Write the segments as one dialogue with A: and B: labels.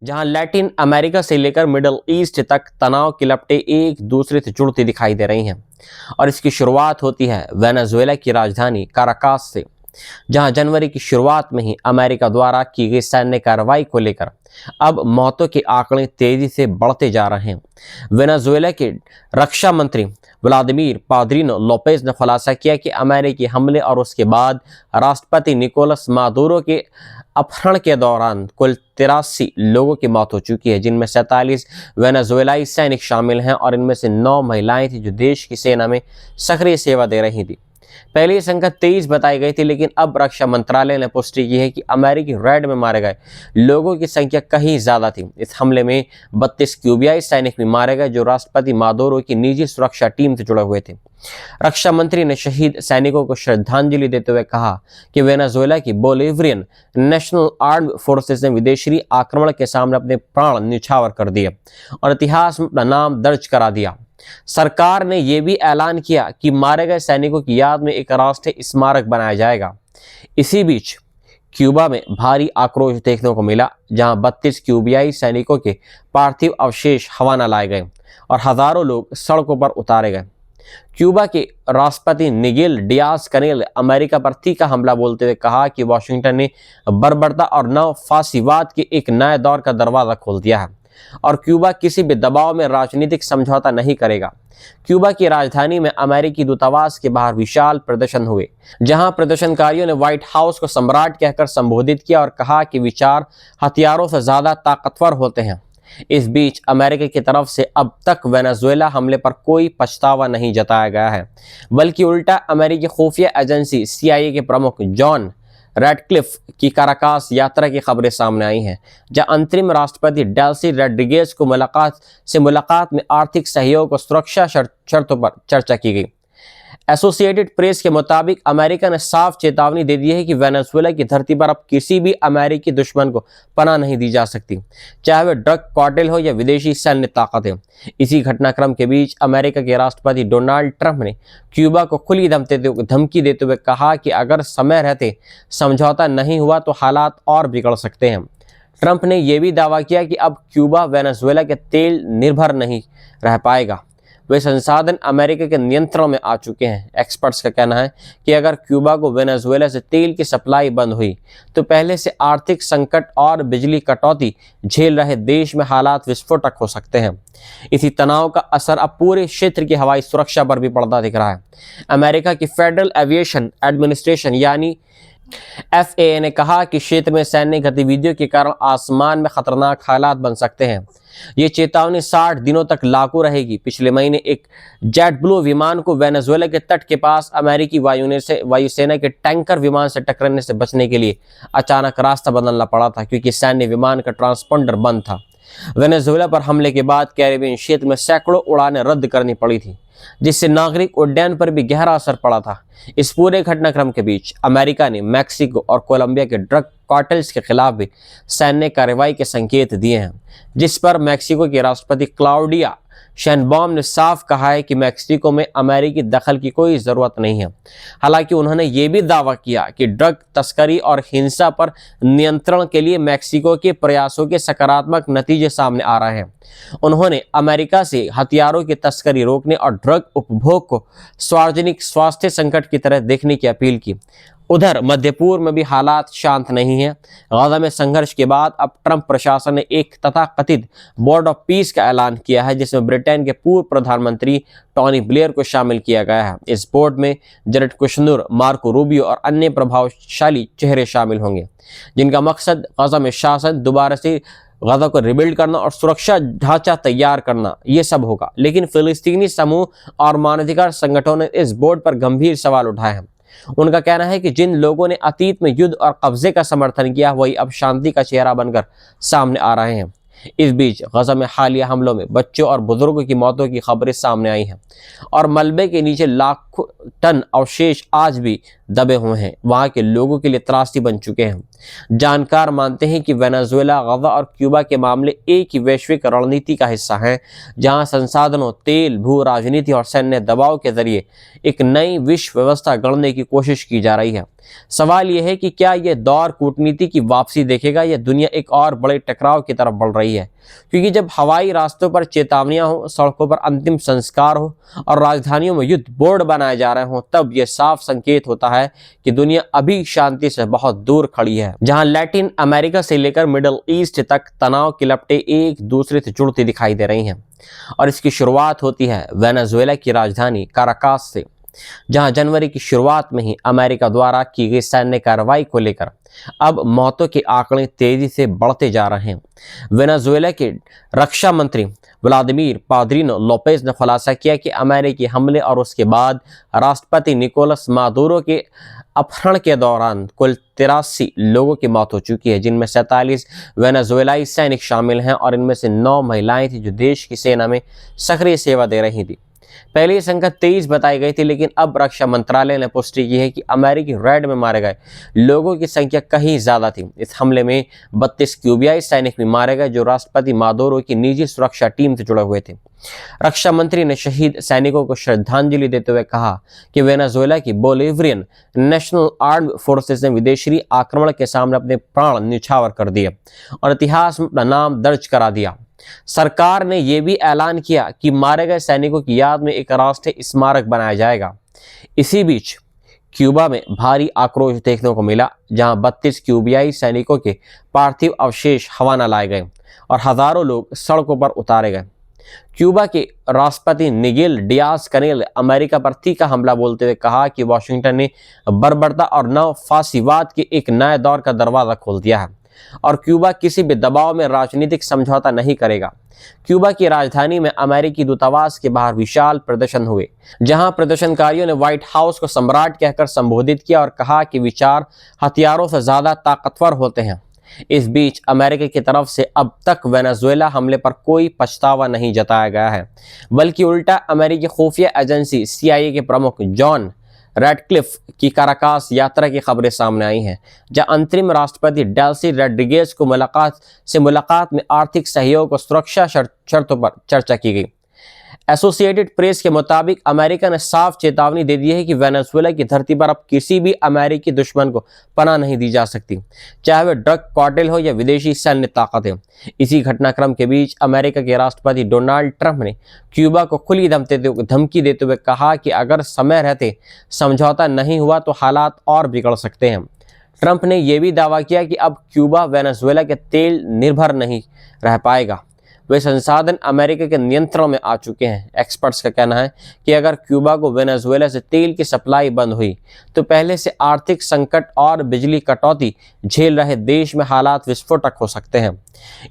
A: जहां Latin America से लेकर मिडल ईस्ट तक तनाव की लपटें एक दूसरे से जुड़ती दिखाई दे रही हैं। और इसकी शुरुआत होती है वेनेजुएला की राजधानी काराकास से, जहां जनवरी की शुरुआत में ही अमेरिका द्वारा की गई सैन्य कार्रवाई को लेकर अब मौतों के आंकड़े तेजी से बढ़ते जा रहे हैं। वेनेजुएला के रक्षा मंत्री व्लादिमीर पाद्रिनो लोपेज ने खुलासा किया कि अमेरिकी हमले और उसके बाद राष्ट्रपति निकोलस मादुरो के अपहरण के दौरान कुल 83 लोगों की मौत हो चुकी है, जिनमें 47 वेनेजुएलाई सैनिक शामिल हैं और इनमें से 9 महिलाएं थी जो देश की सेना में सक्रिय सेवा दे रही थी। पहले ये संख्या 23 बताई गई थी, लेकिन अब रक्षा मंत्रालय ने पुष्टि की है कि अमेरिकी रेड में मारे गए लोगों की संख्या कहीं ज्यादा थी। इस हमले में 32 क्यूबियाई सैनिक भी मारे गए जो राष्ट्रपति मादुरो की निजी सुरक्षा टीम से जुड़े हुए थे। रक्षा मंत्री ने शहीद सैनिकों को श्रद्धांजलि देते हुए कहा कि वेनेजुएला की बोलिवियन नेशनल आर्म्ड फोर्सेस ने विदेशी आक्रमण के सामने अपने प्राण न्यौछावर कर दिए और इतिहास में अपना नाम दर्ज करा दिया। सरकार ने यह भी ऐलान किया कि मारे गए सैनिकों की याद में एक राष्ट्रीय स्मारक बनाया जाएगा। इसी बीच क्यूबा में भारी आक्रोश देखने को मिला, जहां 32 क्यूबियाई सैनिकों के पार्थिव अवशेष हवाना लाए गए और हजारों लोग सड़कों पर उतारे गए। क्यूबा के राष्ट्रपति निगेल डियाज कनेल अमेरिका पर तीखा हमला बोलते हुए कहा कि वाशिंगटन ने बर्बरता और नव फासीवाद के एक नए दौर का दरवाजा खोल दिया है और क्यूबा किसी भी दबाव में राजनीतिक समझौता नहीं करेगा। क्यूबा की राजधानी में अमेरिकी दूतावास के बाहर विशाल प्रदर्शन हुए, जहां प्रदर्शनकारियों ने व्हाइट हाउस को सम्राट कहकर संबोधित किया और कहा कि विचार हथियारों से ज्यादा ताकतवर होते हैं। इस बीच अमेरिका की तरफ से अब तक वेनेजुएला हमले पर कोई पछतावा नहीं जताया गया है, बल्कि उल्टा अमेरिकी खुफिया एजेंसी CIA के प्रमुख जॉन रैडक्लिफ की काराकास यात्रा की खबरें सामने आई हैं, जहां अंतरिम राष्ट्रपति डेल्सी रोड्रिगेज को मुलाकात में आर्थिक सहयोग और सुरक्षा शर्तों पर चर्चा की गई। एसोसिएटेड प्रेस के मुताबिक अमेरिका ने साफ चेतावनी दे दी है कि वेनेजुएला की धरती पर अब किसी भी अमेरिकी दुश्मन को पनाह नहीं दी जा सकती, चाहे वह ड्रग कार्टेल हो या विदेशी सैन्य ताकतें। इसी घटनाक्रम के बीच अमेरिका के राष्ट्रपति डोनाल्ड ट्रंप ने क्यूबा को खुली धमकी देते हुए कहा कि अगर समय रहते समझौता नहीं हुआ तो हालात और बिगड़ सकते हैं। ट्रंप ने यह भी दावा किया कि अब क्यूबा वेनेजुएला के तेल निर्भर नहीं रह पाएगा, वे संसाधन अमेरिका के नियंत्रण में आ चुके हैं। एक्सपर्ट्स का कहना है कि अगर क्यूबा को वेनेजुएला से तेल की सप्लाई बंद हुई तो पहले से आर्थिक संकट और बिजली कटौती झेल रहे देश में हालात विस्फोटक हो सकते हैं। इसी तनाव का असर अब पूरे क्षेत्र की हवाई सुरक्षा पर भी पड़ता दिख रहा है। अमेरिका की फेडरल एविएशन एडमिनिस्ट्रेशन यानी FAA ने कहा कि क्षेत्र में सैन्य गतिविधियों के कारण आसमान में खतरनाक हालात बन सकते हैं। ये चेतावनी 60 दिनों तक लागू रहेगी। पिछले महीने एक जेट ब्लू विमान को वेनेजुएला के तट के पास अमेरिकी वायुसेना के टैंकर विमान से टकराने से बचने के लिए अचानक रास्ता बदलना पड़ा था, क्योंकि सैन्य विमान का ट्रांसपोंडर बंद था। वेनेजुएला पर हमले के बाद कैरेबियन क्षेत्र में सैकड़ों उड़ानें रद्द करनी पड़ी थी, जिससे नागरिक उड्डयन पर भी गहरा असर पड़ा था। इस पूरे घटनाक्रम के बीच अमेरिका ने मैक्सिको और कोलंबिया के ड्रग कार्टेल्स के खिलाफ भी सैन्य कार्रवाई के संकेत दिए हैं, जिस पर मैक्सिको के राष्ट्रपति क्लाउडिया शैनबॉम ने साफ कहा है कि मैक्सिको में अमेरिकी दखल की कोई ज़रूरत नहीं है। हालांकि उन्होंने ये भी दावा किया कि ड्रग तस्करी और हिंसा पर नियंत्रण के लिए मैक्सिको के प्रयासों के सकारात्मक नतीजे सामने आ रहे हैं। उन्होंने अमेरिका से हथियारों की तस्करी रोकने और ड्रग उपभोग को सार्वजनिक स्वास्थ्य संकट की तरह देखने की अपील की। उधर मध्य पूर्व में भी हालात शांत नहीं हैं। गाजा में संघर्ष के बाद अब ट्रंप प्रशासन ने एक तथाकथित बोर्ड ऑफ पीस का ऐलान किया है, जिसमें ब्रिटेन के पूर्व प्रधानमंत्री टोनी ब्लेयर को शामिल किया गया है। इस बोर्ड में जेरेड कुशनर, मार्को रूबियो और अन्य प्रभावशाली चेहरे शामिल होंगे, जिनका मकसद गाजा में शासन, दोबारा से गाजा को रिबिल्ड करना और सुरक्षा ढांचा तैयार करना, ये सब होगा। लेकिन फिलिस्तीनी समूह और मानवाधिकार संगठनों ने इस बोर्ड पर गंभीर सवाल उठाए हैं। उनका कहना है कि जिन लोगों ने अतीत में युद्ध और कब्जे का समर्थन किया, वही अब शांति का चेहरा बनकर सामने आ रहे हैं। इस बीच गाजा में हालिया हमलों में बच्चों और बुजुर्गों की मौतों की खबरें सामने आई हैं और मलबे के नीचे लाखों लाखों टन अवशेष आज भी दबे हुए हैं, वहां के लोगों के लिए त्रासदी बन चुके हैं। जानकार मानते हैं कि वेनेजुएला, गजा और क्यूबा के मामले एक ही वैश्विक रणनीति का हिस्सा हैं, जहां संसाधनों, तेल, भू राजनीति और सैन्य दबाव के जरिए एक नई विश्व व्यवस्था गढ़ने की कोशिश की जा रही है। सवाल यह है कि क्या यह दौर कूटनीति की वापसी देखेगा या दुनिया एक और बड़े टकराव की तरफ बढ़ रही है? क्योंकि जब हवाई रास्तों पर चेतावनियां हो, सड़कों पर अंतिम संस्कार हो और राजधानियों में युद्ध बोर्ड बनाए जा रहे हों, तब यह साफ संकेत होता है कि दुनिया अभी शांति से बहुत दूर खड़ी है। जहां लैटिन अमेरिका से लेकर मिडिल ईस्ट तक तनाव की लपटें एक दूसरे से जुड़ती दिखाई दे रही हैं, और इसकी शुरुआत होती है वेनेजुएला की राजधानी काराकास से, जहां जनवरी की शुरुआत में ही अमेरिका द्वारा की गई सैन्य कार्रवाई को लेकर अब मौतों के आंकड़े तेजी से बढ़ते जा रहे हैं। वेनेजुएला के रक्षा मंत्री व्लादिमीर पाद्रिनो लोपेज ने खुलासा किया कि अमेरिकी हमले और उसके बाद राष्ट्रपति निकोलस मादुरो के अपहरण के दौरान कुल 83 लोगों की मौत हो चुकी है, जिनमें 47 वेनेजुएलाई सैनिक शामिल हैं और इनमें से 9 महिलाएं थी जो देश की सेना में सक्रिय सेवा दे रही थी। पहले ये संख्या 23 बताई गई थी, लेकिन अब रक्षा मंत्रालय ने पुष्टि की है कि अमेरिकी रेड में मारे गए लोगों की संख्या कहीं ज्यादा थी। इस हमले में 32 क्यूबियाई सैनिक भी मारे गए जो राष्ट्रपति मादुरो की निजी सुरक्षा टीम से जुड़े हुए थे। रक्षा मंत्री ने शहीद सैनिकों को श्रद्धांजलि देते हुए कहा कि वेनेजुएला की बोलिवियन नेशनल आर्म्ड फोर्सेस ने विदेशी आक्रमण के सामने अपने प्राण न्यौछावर कर दिए और इतिहास में अपना नाम दर्ज करा दिया। सरकार ने यह भी ऐलान किया कि मारे गए सैनिकों की याद में एक राष्ट्रीय स्मारक बनाया जाएगा। इसी बीच क्यूबा में भारी आक्रोश देखने को मिला, जहां 32 क्यूबियाई सैनिकों के पार्थिव अवशेष हवाना लाए गए और हजारों लोग सड़कों पर उतारे गए। क्यूबा के राष्ट्रपति निगेल डियाज कनेल अमेरिका पर तीखा हमला बोलते हुए कहा कि वाशिंगटन ने बर्बरता और नव फासीवाद के एक नए दौर का दरवाजा खोल दिया है और क्यूबा किसी भी दबाव में राजनीतिक समझौता नहीं करेगा। क्यूबा की राजधानी में अमेरिकी दूतावास के बाहर विशाल प्रदर्शन हुए, जहां प्रदर्शनकारियों ने व्हाइट हाउस को सम्राट कहकर संबोधित किया और कहा कि विचार हथियारों से ज्यादा ताकतवर होते हैं। इस बीच अमेरिका की तरफ से अब तक वेनेजुएला हमले पर कोई पछतावा नहीं जताया गया है, बल्कि उल्टा अमेरिकी खुफिया एजेंसी CIA के प्रमुख जॉन रेडक्लिफ की काराकास यात्रा की खबरें सामने आई हैं, जहां अंतरिम राष्ट्रपति डेल्सी रोड्रिगेज को मुलाकात में आर्थिक सहयोग और सुरक्षा शर्तों पर चर्चा की गई। एसोसिएटेड प्रेस के मुताबिक अमेरिका ने साफ चेतावनी दे दी है कि वेनेजुएला की धरती पर अब किसी भी अमेरिकी दुश्मन को पनाह नहीं दी जा सकती, चाहे वह ड्रग कार्टेल हो या विदेशी सैन्य ताकतें। इसी घटनाक्रम के बीच अमेरिका के राष्ट्रपति डोनाल्ड ट्रंप ने क्यूबा को खुली धमकी देते हुए कहा कि अगर समय रहते समझौता नहीं हुआ तो हालात और बिगड़ सकते हैं। ट्रंप ने यह भी दावा किया कि अब क्यूबा वेनेजुएला के तेल निर्भर नहीं रह पाएगा, वे संसाधन अमेरिका के नियंत्रण में आ चुके हैं। एक्सपर्ट्स का कहना है कि अगर क्यूबा को वेनेजुएला से तेल की सप्लाई बंद हुई तो पहले से आर्थिक संकट और बिजली कटौती झेल रहे देश में हालात विस्फोटक हो सकते हैं।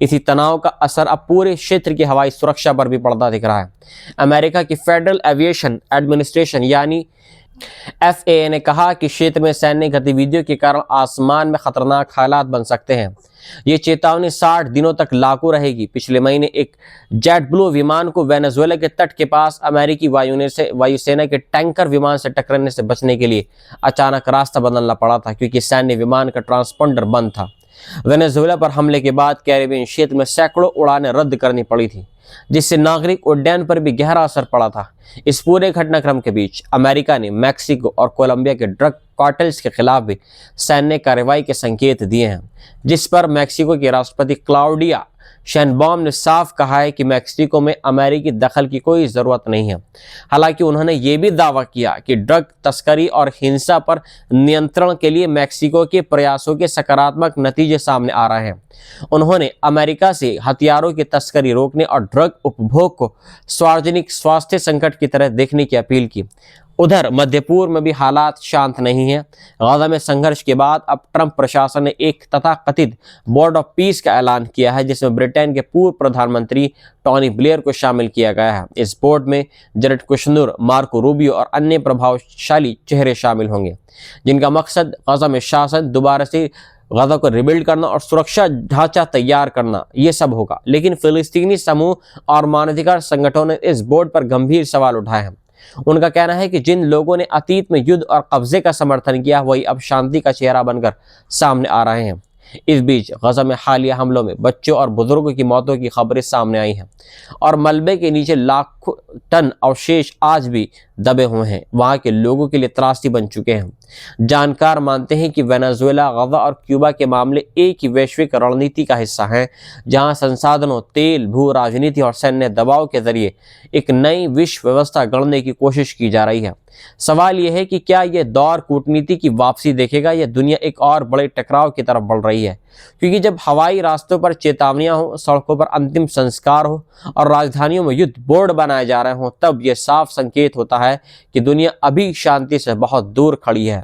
A: इसी तनाव का असर अब पूरे क्षेत्र की हवाई सुरक्षा पर भी पड़ता दिख रहा है। अमेरिका की फेडरल एविएशन एडमिनिस्ट्रेशन यानी FAA ने कहा कि क्षेत्र में सैन्य गतिविधियों के कारण आसमान में खतरनाक हालात बन सकते हैं। ये चेतावनी 60 दिनों तक लागू रहेगी। पिछले महीने एक जेट ब्लू विमान को वेनेजुएला के तट के पास अमेरिकी वायुसेना के टैंकर विमान से टकराने से बचने के लिए अचानक रास्ता बदलना पड़ा था, क्योंकि सैन्य विमान का ट्रांसपोंडर बंद था। वेनेजुएला पर हमले के बाद कैरेबियन क्षेत्र में सैकड़ों उड़ानें रद्द करनी पड़ी थी, जिससे नागरिक उड्डयन पर भी गहरा असर पड़ा था। इस पूरे घटनाक्रम के बीच अमेरिका ने मैक्सिको और कोलंबिया के ड्रग कार्टेल्स के खिलाफ भी सैन्य कार्रवाई के संकेत दिए हैं, जिस पर मैक्सिको के राष्ट्रपति क्लाउडिया शैनबॉम ने साफ कहा है कि मैक्सिको में अमेरिकी दखल की कोई ज़रूरत नहीं है। हालांकि उन्होंने ये भी दावा किया कि ड्रग तस्करी और हिंसा पर नियंत्रण के लिए मैक्सिको के प्रयासों के सकारात्मक नतीजे सामने आ रहे हैं। उन्होंने अमेरिका से हथियारों की तस्करी रोकने और ड्रग उपभोग को सार्वजनिक स्वास्थ्य संकट की तरह देखने की अपील की। उधर मध्य पूर्व में भी हालात शांत नहीं हैं। गाजा में संघर्ष के बाद अब ट्रंप प्रशासन ने एक तथाकथित बोर्ड ऑफ पीस का ऐलान किया है, जिसमें ब्रिटेन के पूर्व प्रधानमंत्री टोनी ब्लेयर को शामिल किया गया है। इस बोर्ड में जेरेड कुशनर, मार्को रूबियो और अन्य प्रभावशाली चेहरे शामिल होंगे, जिनका मकसद गाजा में शासन, दोबारा से गाजा को रिबिल्ड करना और सुरक्षा ढांचा तैयार करना, ये सब होगा। लेकिन फिलिस्तीनी समूह और मानवाधिकार संगठनों ने इस बोर्ड पर गंभीर सवाल उठाए हैं। उनका कहना है कि जिन लोगों ने अतीत में युद्ध और कब्जे का समर्थन किया वही अब शांति का चेहरा बनकर सामने आ रहे हैं। इस बीच गजा में हालिया हमलों में बच्चों और बुजुर्गों की मौतों की खबरें सामने आई हैं और मलबे के नीचे लाखों टन अवशेष आज भी दबे हुए हैं। वहां के लोगों के लिए त्रासदी बन चुके हैं। जानकार मानते हैं कि वेनेजुएला, गजा और क्यूबा के मामले एक ही वैश्विक रणनीति का हिस्सा हैं, जहां संसाधनों, तेल, भू राजनीति और सैन्य दबाव के जरिए एक नई विश्व व्यवस्था गढ़ने की कोशिश की जा रही है। सवाल यह है कि क्या यह दौर कूटनीति की वापसी देखेगा या दुनिया एक और बड़े टकराव की तरफ बढ़ रही है? क्योंकि जब हवाई रास्तों पर चेतावनियां हो, सड़कों पर अंतिम संस्कार हो और राजधानियों में युद्ध बोर्ड बनाए जा रहे हों, तब यह साफ संकेत होता है कि दुनिया अभी शांति से बहुत दूर खड़ी है।